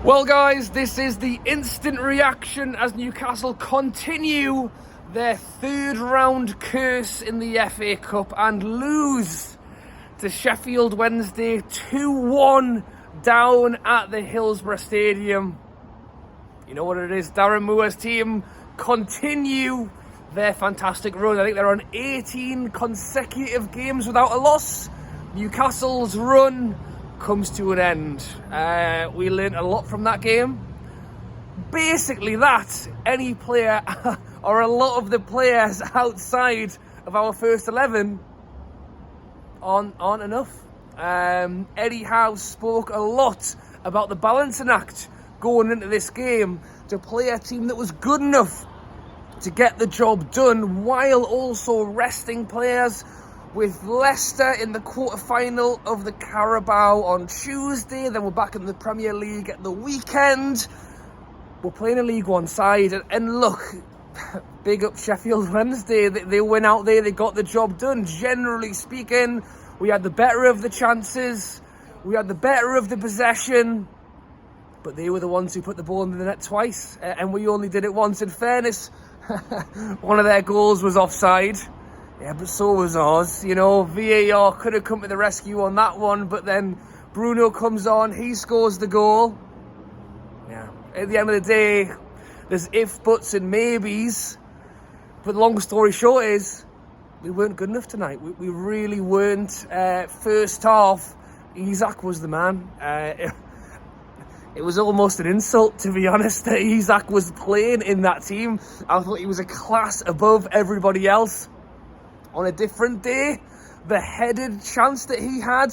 Well, guys, this is the instant reaction as Newcastle continue their third round curse in the FA Cup and lose to Sheffield Wednesday 2-1 down at the Hillsborough Stadium. You know what it is, Darren Moore's team continue their fantastic run. I think they're on 18 consecutive games without a loss. Newcastle's run comes to an end. We learned a lot from that game. Basically that any player or a lot of the players outside of our first 11 aren't enough. Eddie Howe spoke a lot about the balancing act going into this game to play a team that was good enough to get the job done while also resting players, with Leicester in the quarter-final of the Carabao on Tuesday. Then we're back in the Premier League at the weekend. We're playing a League One side. And look, big up Sheffield Wednesday. They went out there, they got the job done. Generally speaking, we had the better of the chances. We had the better of the possession. But they were the ones who put the ball in the net twice. And we only did it once. In fairness, one of their goals was offside. Yeah, but so was ours. You know, VAR could have come to the rescue on that one, but then Bruno comes on, he scores the goal. Yeah, at the end of the day, there's ifs, buts and maybes. But the long story short is, we weren't good enough tonight. We really weren't. First half, Isak was the man. It was almost an insult, to be honest, that Isak was playing in that team. I thought he was a class above everybody else. On a different day, the headed chance that he had,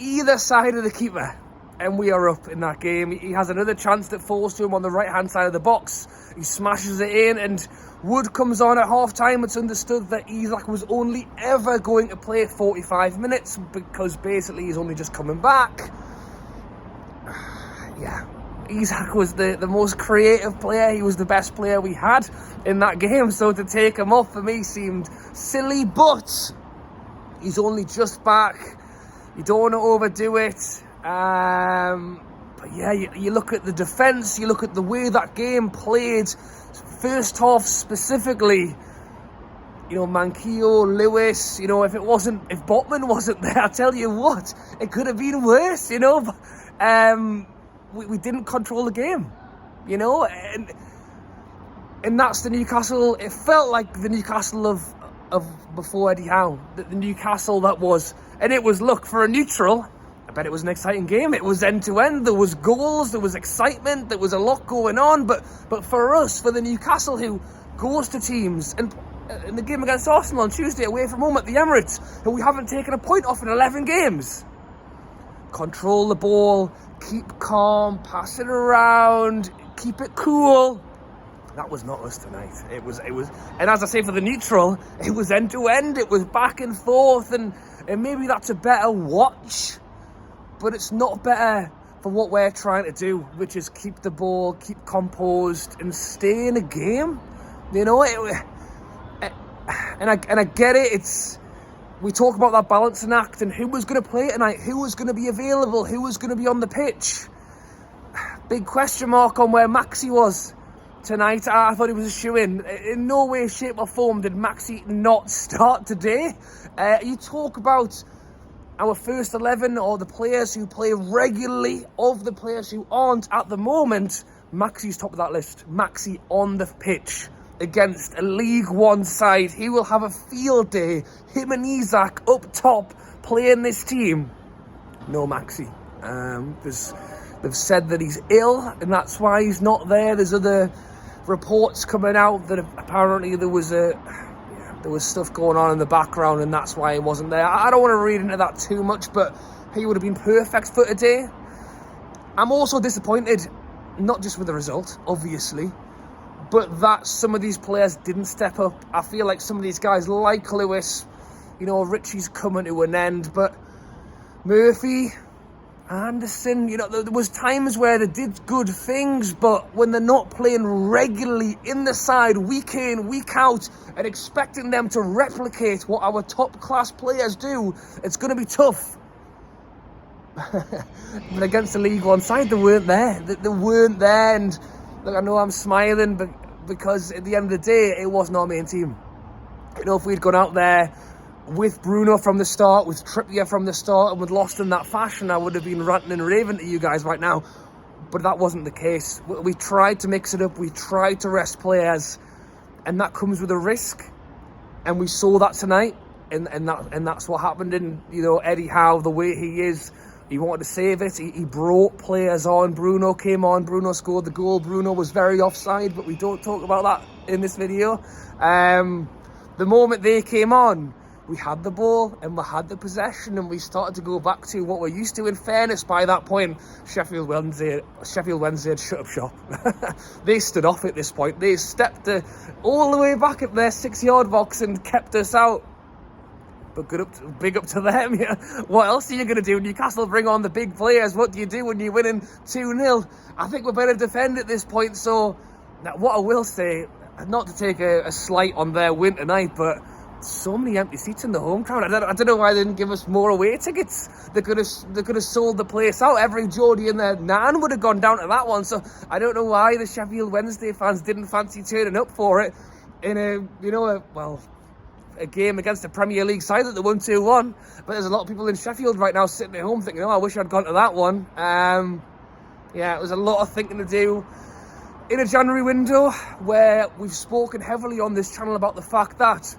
either side of the keeper, and we are up in that game. He has another chance that falls to him on the right-hand side of the box. He smashes it in, and Wood comes on at half-time. It's understood that Isak was only ever going to play 45 minutes because basically he's only just coming back. Yeah. Isak was the most creative player. He was the best player we had in that game. So to take him off for me seemed silly, but he's only just back. You don't want to overdo it. But yeah, you look at the defence, you look at the way that game played. First half specifically, you know, Manquillo, Lewis, you know, if Botman wasn't there, I tell you what, it could have been worse, you know. We didn't control the game, you know, and that's the Newcastle. It felt like the Newcastle of before Eddie Howe, the Newcastle that was, and it was, look, for a neutral, I bet it was an exciting game. It was end to end. There was goals, there was excitement, there was a lot going on. But for us, for the Newcastle who goes to teams, and in the game against Arsenal on Tuesday away from home at the Emirates, who we haven't taken a point off in 11 games. Control the ball, keep calm, pass it around, keep it cool. That was not us tonight. It was, and as I say, for the neutral, it was end to end. It was back and forth, and maybe that's a better watch, but it's not better for what we're trying to do, which is keep the ball, keep composed, and stay in a game. You know, and I get it. We talk about that balancing act and who was going to play tonight, who was going to be available, who was going to be on the pitch. Big question mark on where Maxi was tonight. I thought he was a shoo-in. In no way, shape or form did Maxi not start today. You talk about our first 11 or the players who play regularly, of the players who aren't at the moment, Maxi's top of that list. Maxi on the pitch against a League One side. He will have a field day. Him and Isak up top playing this team. No Maxi. They've said that he's ill and that's why he's not there. There's other reports coming out that apparently there was stuff going on in the background and that's why he wasn't there. I don't want to read into that too much, but he would have been perfect for today. I'm also disappointed, not just with the result, obviously, but that some of these players didn't step up. I feel like some of these guys, like Lewis, you know, Richie's coming to an end, but Murphy, Anderson, you know, there was times where they did good things, but when they're not playing regularly in the side, week in, week out, and expecting them to replicate what our top-class players do, it's going to be tough. but against the League One side, they weren't there. They weren't there, and look, I know I'm smiling, but because at the end of the day, it wasn't our main team. You know, if we'd gone out there with Bruno from the start, with Trippier from the start, and we'd lost in that fashion, I would have been ranting and raving to you guys right now. But that wasn't the case. We tried to mix it up. We tried to rest players, and that comes with a risk. And we saw that tonight, and that's what happened. And you know, Eddie Howe, the way he is, he wanted to save it. He brought players on. Bruno came on. Bruno scored the goal. Bruno was very offside, but we don't talk about that in this video. The moment they came on, we had the ball and we had the possession, and we started to go back to what we're used to. In fairness, by that point, Sheffield Wednesday had shut up shop. They stood off at this point. They stepped all the way back at their 6-yard box and kept us out. But big up to them. Yeah. What else are you going to do? Newcastle bring on the big players. What do you do when you're winning 2-0? I think we're better defend at this point. So, now what I will say, not to take a slight on their win tonight, but so many empty seats in the home crowd. I don't know why they didn't give us more away tickets. They could have sold the place out. Every Geordie and their nan would have gone down to that one. So I don't know why the Sheffield Wednesday fans didn't fancy turning up for it in a game against the Premier League side that they won 2-1. But there's a lot of people in Sheffield right now sitting at home thinking, oh, I wish I'd gone to that one. Yeah, it was a lot of thinking to do in a January window where we've spoken heavily on this channel about the fact that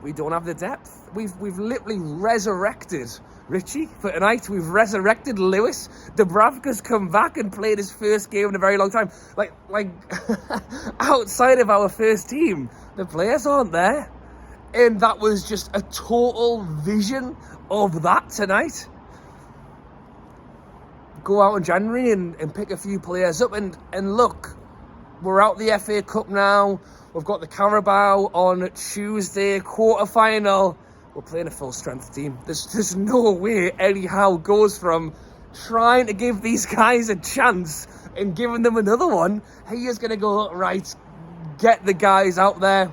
we don't have the depth. We've literally resurrected Richie for tonight. We've resurrected Lewis. Dubravka's come back and played his first game in a very long time. Like outside of our first team, the players aren't there. And that was just a total vision of that tonight. Go out in January and pick a few players up and look, we're out the FA Cup now. We've got the Carabao on Tuesday, quarter-final. We're playing a full-strength team. There's no way Eddie Howe goes from trying to give these guys a chance and giving them another one. He is going to go, right, get the guys out there.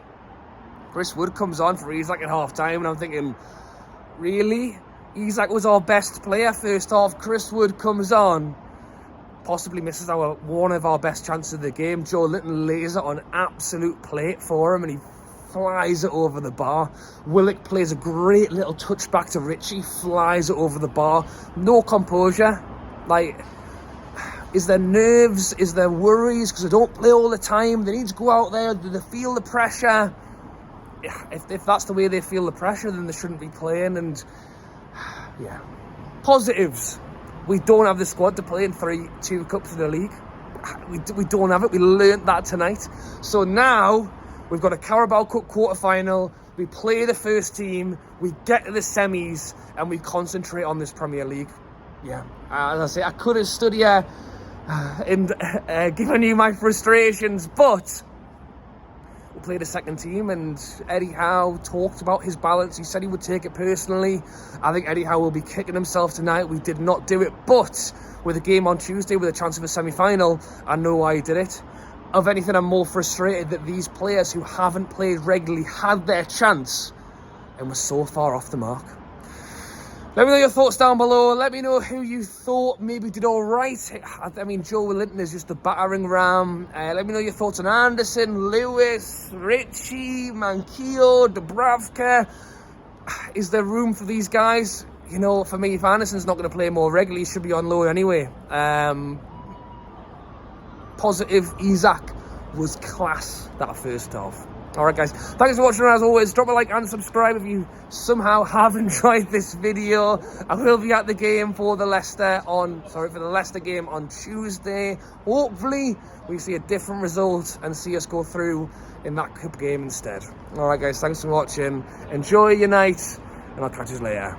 Chris Wood comes on for Isak at half-time, and I'm thinking, really? Isak was our best player first half. Chris Wood comes on, possibly misses one of our best chances of the game. Joe Linton lays it on absolute plate for him, and he flies it over the bar. Willock plays a great little touchback to Richie, flies it over the bar. No composure. Like, is there nerves? Is there worries? Because they don't play all the time. They need to go out there. They feel the pressure. If that's the way they feel the pressure, then they shouldn't be playing. And yeah, positives. We don't have the squad to play in 2 cups in the league. We don't have it. We learnt that tonight. So now we've got a Carabao Cup quarter-final. We play the first team. We get to the semis, and we concentrate on this Premier League. Yeah, as I say, I could have stood here and given you my frustrations, but we played a second team, and Eddie Howe talked about his balance. He said he would take it personally. I think Eddie Howe will be kicking himself tonight. We did not do it, but with a game on Tuesday with a chance of a semi-final, I know why he did it. Of anything, I'm more frustrated that these players who haven't played regularly had their chance and were so far off the mark. Let me know your thoughts down below. Let me know who you thought maybe did all right. I mean, Joe Linton is just a battering ram. Let me know your thoughts on Anderson, Lewis, Richie, Manquillo, Dubravka. Is there room for these guys? You know, for me, if Anderson's not going to play more regularly, he should be on loan anyway. Positive, Isak was class that first half. Alright guys, thanks for watching, as always. Drop a like and subscribe if you somehow have enjoyed this video. I will be at the game for the Leicester game on Tuesday. Hopefully we see a different result and see us go through in that cup game instead. Alright guys, thanks for watching. Enjoy your night, and I'll catch you later.